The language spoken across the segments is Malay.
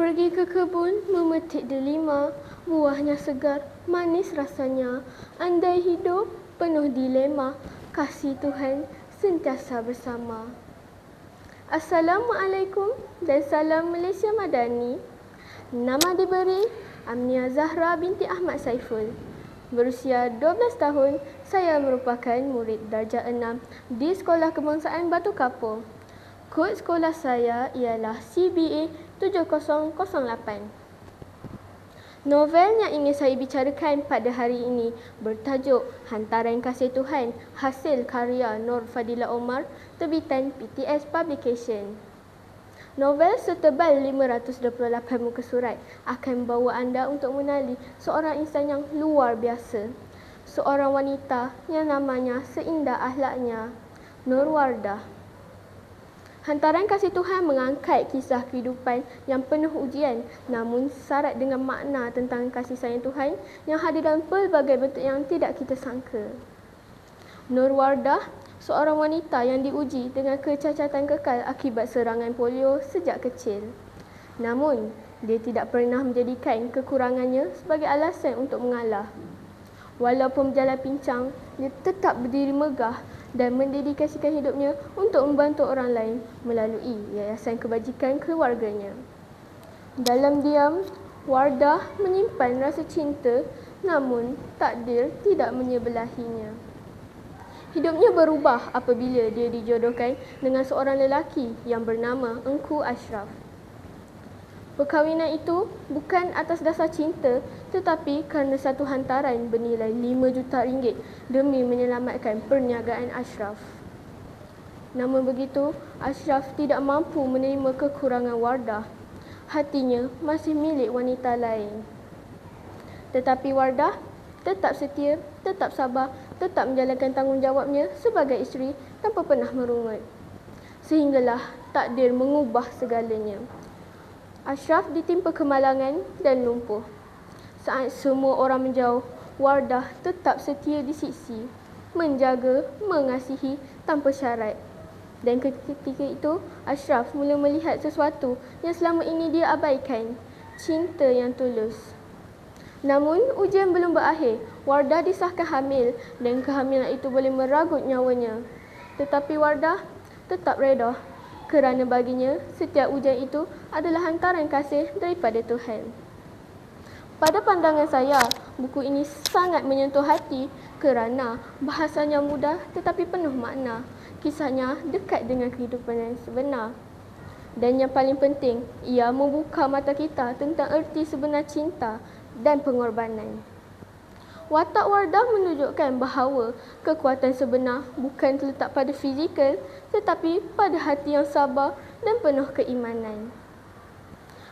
Pergi ke kebun memetik delima, buahnya segar, manis rasanya. Andai hidup penuh dilema, kasih Tuhan sentiasa bersama. Assalamualaikum dan salam Malaysia Madani. Nama diberi Amnia Zahra binti Ahmad Saiful. Berusia 12 tahun, saya merupakan murid darjah 6 di Sekolah Kebangsaan Batu Kapur. Kod sekolah saya ialah CBA 7008. Novel yang ingin saya bicarakan pada hari ini bertajuk Hantaran Kasih Tuhan, hasil karya Nur Fadilah Omar, terbitan PTS Publication. Novel setebal 528 muka surat akan membawa anda untuk mengenali seorang insan yang luar biasa. Seorang wanita yang namanya seindah akhlaknya, Nur Wardah. Hantaran Kasih Tuhan mengangkat kisah kehidupan yang penuh ujian namun syarat dengan makna tentang kasih sayang Tuhan yang hadir dalam pelbagai bentuk yang tidak kita sangka. Nur Wardah, seorang wanita yang diuji dengan kecacatan kekal akibat serangan polio sejak kecil. Namun, dia tidak pernah menjadikan kekurangannya sebagai alasan untuk mengalah. Walaupun berjalan pincang, dia tetap berdiri megah dan mendedikasikan hidupnya untuk membantu orang lain melalui Yayasan Kebajikan Keluarganya. Dalam diam, Wardah menyimpan rasa cinta, namun takdir tidak menyebelahinya. Hidupnya berubah apabila dia dijodohkan dengan seorang lelaki yang bernama Engku Ashraf. Perkahwinan itu bukan atas dasar cinta tetapi kerana satu hantaran bernilai 5 juta ringgit demi menyelamatkan perniagaan Ashraf. Namun begitu, Ashraf tidak mampu menerima kekurangan Wardah. Hatinya masih milik wanita lain. Tetapi Wardah tetap setia, tetap sabar, tetap menjalankan tanggungjawabnya sebagai isteri tanpa pernah merungut. Sehinggalah takdir mengubah segalanya. Ashraf ditimpa kemalangan dan lumpuh. Saat semua orang menjauh, Wardah tetap setia di sisi, menjaga, mengasihi tanpa syarat. Dan ketika itu, Ashraf mula melihat sesuatu yang selama ini dia abaikan, cinta yang tulus. Namun, ujian belum berakhir. Wardah disahkan hamil dan kehamilan itu boleh meragut nyawanya. Tetapi Wardah tetap reda kerana baginya setiap ujian itu adalah hantaran kasih daripada Tuhan. Pada pandangan saya, buku ini sangat menyentuh hati kerana bahasanya mudah tetapi penuh makna. Kisahnya dekat dengan kehidupan yang sebenar. Dan yang paling penting, ia membuka mata kita tentang erti sebenar cinta dan pengorbanan. Watak Wardah menunjukkan bahawa kekuatan sebenar bukan terletak pada fizikal tetapi pada hati yang sabar dan penuh keimanan.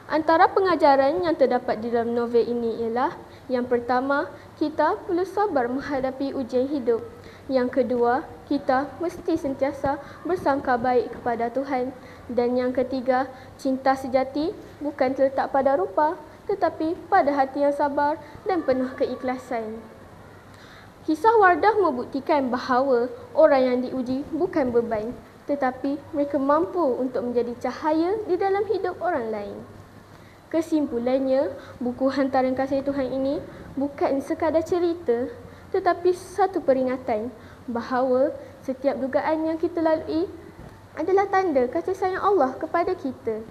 Antara pengajaran yang terdapat di dalam novel ini ialah: yang pertama, kita perlu sabar menghadapi ujian hidup. Yang kedua, kita mesti sentiasa bersangka baik kepada Tuhan. Dan yang ketiga, cinta sejati bukan terletak pada rupa tetapi pada hati yang sabar dan penuh keikhlasan. Kisah Wardah membuktikan bahawa orang yang diuji bukan beban, tetapi mereka mampu untuk menjadi cahaya di dalam hidup orang lain. Kesimpulannya, buku Hantaran Kasih Tuhan ini bukan sekadar cerita, tetapi satu peringatan bahawa setiap dugaan yang kita lalui adalah tanda kasih sayang Allah kepada kita.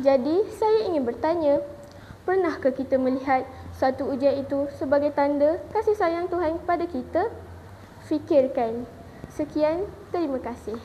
Jadi, saya ingin bertanya, pernahkah kita melihat satu ujian itu sebagai tanda kasih sayang Tuhan kepada kita? Fikirkan. Sekian, terima kasih.